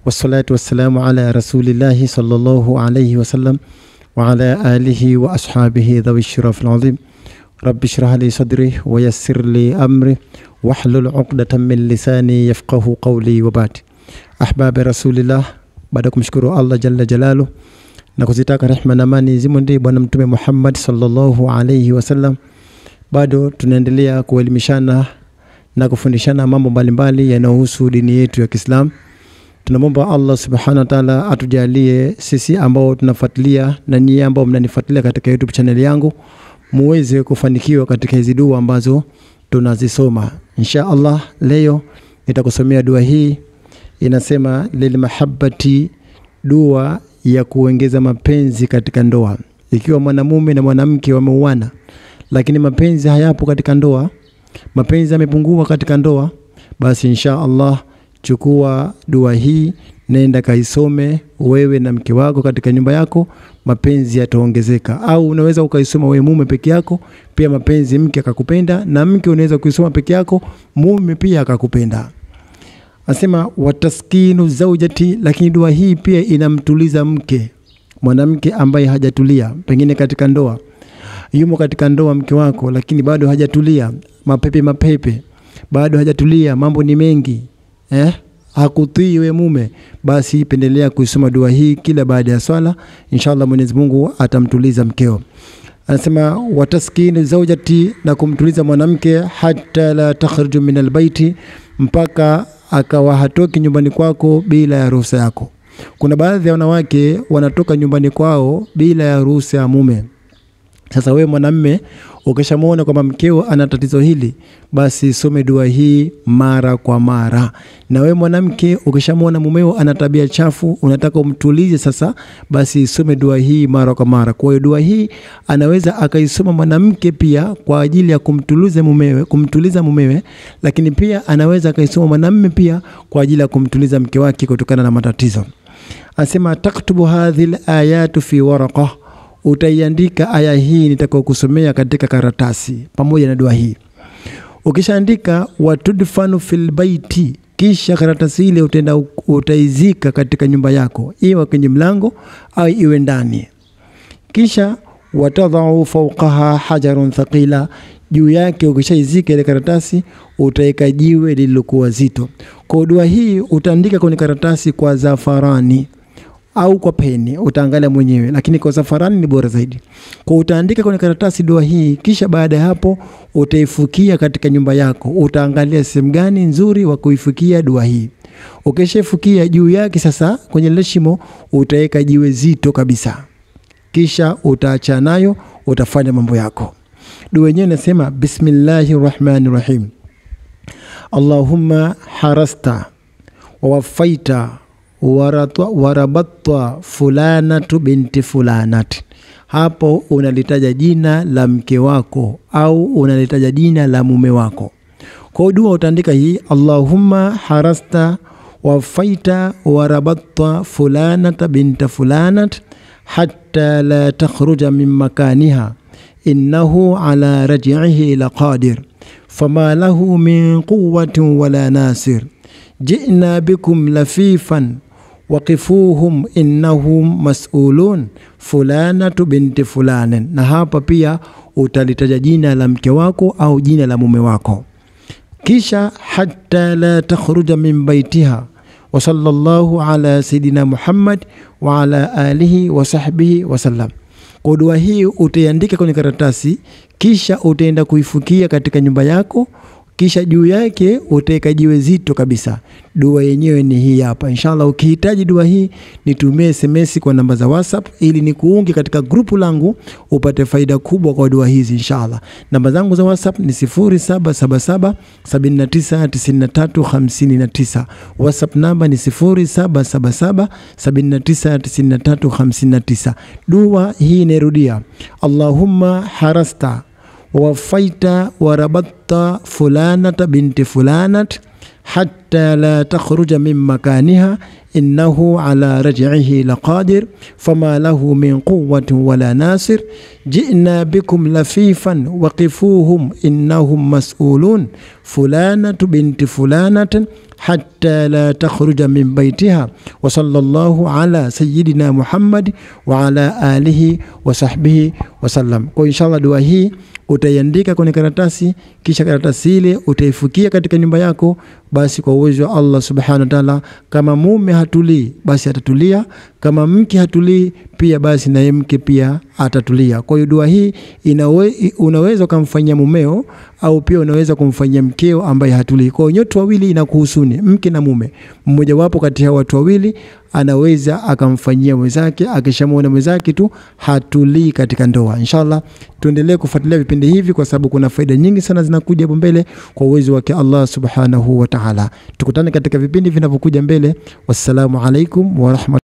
والصلاة والسلام على رسول الله صلى الله عليه وسلم وعلى آله وأصحابه ذوي الشرف العظيم. رب اشرح لي صدري ويسر لي أمري واحلل عقدة من لساني يفقه قولي وبعد. أحباب رسول الله, baada kumshukuru Allah jalla jalalu na kuzitaka rehema na amani zimundi bwana mtume Muhammad sallallahu alayhi wasallam, bado tunaendelea kuelimishana na kufundishana mambo mbalimbali yanayohusu dini yetu ya Kiislamu. Tunamwomba Allah subhanahu wa ta'ala atujalie sisi ambao tunafuatilia na nyinyi ambao mnanifuatilia katika YouTube channel yangu muweze kufanikiwa katika hizi dua ambazo tunazisoma. Insha Allah leo nitakusomea dua hii, inasema lil mahabbati, dua ya kuongeza mapenzi katika ndoa. Ikiwa mwanamume na mwanamke wameuana lakini mapenzi hayapo katika ndoa, mapenzi yamepungua katika ndoa, basi insha Allah chukua dua hii, nenda kaisome wewe na mke wako katika nyumba yako, mapenzi yataongezeka. Au unaweza ukaisoma wewe mume peke yako, pia mapenzi mke akakupenda, na mke unaweza kuisoma peke yako, mume pia akakupenda. Asema wataskinu zaujati, lakini dua hii pia inamtuliza mke, mwanamke ambaye hajatulia pengine katika ndoa. Yumo katika ndoa mke wako lakini bado hajatulia, mapepe bado hajatulia, mambo ni mengi, hakutii we mume, basi pendelea kuisoma dua hii kila baada ya swala. Inshallah Mwenyezi Mungu atamtuliza mkeo. Anasema wataskinu zaujati, na kumtuliza mwanamke, hatta la takhruju min albayti, mpaka akawa hatoki nyumbani kwako bila ya ruhusa yako. Kuna baadhi ya wanawake wanatoka nyumbani kwao bila ya ruhusa ya mume. Sasa wewe mwanamume ukishamuona kwamba mkeo ana tatizo hili, basi some dua hii mara kwa mara. Na wewe mwanamke ukishamuona mumeo ana tabia chafu, unataka umtulize sasa, basi some dua hii mara kwa mara. Kwa hiyo dua hii anaweza akaisoma mwanamke pia kwa ajili ya kumtuliza mumewe, lakini pia anaweza akaisoma mwanamume pia kwa ajili ya kumtuliza mke wake kutokana na matatizo. Anasema taktubu hadhil ayatu fi waraqah, utaiandika aya hii nitakayokusomea katika karatasi pamoja na dua hii. Ukishaandika watudfanu fil baiti, kisha karatasi ile utaizika katika nyumba yako, iwe kwenye mlango au iwe ndani. Kisha watadhau fawqaha hajarun thaqila, juu yake ukishaizika ile karatasi utaika jiwe lililokuwa zito. Kwa dua hii utaandika kwenye karatasi kwa zafarani au kwa peni, utaangalia mwenyewe, lakini kwa zafarani ni bora zaidi. Kwa utaandika kwenye karatasi dua hii, kisha baada ya hapo utaifukia katika nyumba yako. Utaangalia sehemu gani nzuri wa kuifukia dua hii. Ukishafukia juu yake sasa kwenye leshimo utaweka jiwe zito kabisa. Kisha utaacha nayo, utafanya mambo yako. Dua yenyewe inasema bismillahirrahmanirrahim. Allahumma harasta wa wafaita warabatta fulanatu binti fulanat. Hapo unalitaja jina la mke wako au unalitaja jina la mume wako. Kwa dua utaandika hii, Allahumma harasta wafaita warabatta fulanata binti fulanat hatta la takhruja min makaniha innahu ala raj'ihi laqadir fama lahu min quwwatin wala nasir ji'na bikum lafifan waqifuhum innahum mas'ulun fulanatu binti fulanin. Na hapa pia utalitaja jina la mke wako au jina la mume wako. Kisha hatta la takhruja min baitiha wa sallallahu ala sayidina Muhammad wa ala alihi wa sahbihi wa sallam. Kwa dua hii utaandika kwenye karatasi, kisha utaenda kuifukia katika nyumba yako, kisha juu yake utaweka jiwe zito kabisa. Dua yenyewe ni hii hapa. Inshallah ukihitaji dua hii nitumie SMS kwa namba za WhatsApp ili nikuunge katika grupu langu upate faida kubwa kwa dua hizi inshallah. Namba zangu za WhatsApp ni 0777 799359. WhatsApp namba ni 0777 799359. Dua hii narudia, Allahumma harasta wafaita warabatta fulanata binti fulanat hatta la takhruja min makaniha innahu ala raj'ihi laqadir fama lahu min quwwatin wala nasir ji'na bikum lafifan waqifuhum innahum mas'ulun fulanatu binti fulanatin hatta la takhruja min baytiha wa sallallahu ala sayyidina Muhammad wa ala alihi wa sahbihi wa sallam. Kwa inshallah dua hii utaiandika kwenye karatasi, kisha karatasi ile utaifukia katika nyumba yako. Basi kwa uwezo wa Allah subhanahu wa ta'ala, kama mume hatulii basi atatulia, kama mke hatulii pia basi na mke pia atatulia. Kwa hiyo dua hii unaweza kumfanyia mumeo au pia unaweza kumfanyia mkeo ambaye hatulii. Kwa hiyo nyote wawili inakuhusuni, mke na mume. Mmoja wapo kati ya watu wawili anaweza akamfanyia mwenzake, akishamuona mwenzake tu hatulii katika ndoa. Inshallah tuendelee kufuatilia vipindi hivi kwa sababu kuna faida nyingi sana zinakuja hapo mbele kwa uwezo wake Allah subhanahu wa ta'ala. Tukutane katika vipindi vinavyokuja mbele. Wassalamu alaikum wa rahmatullahi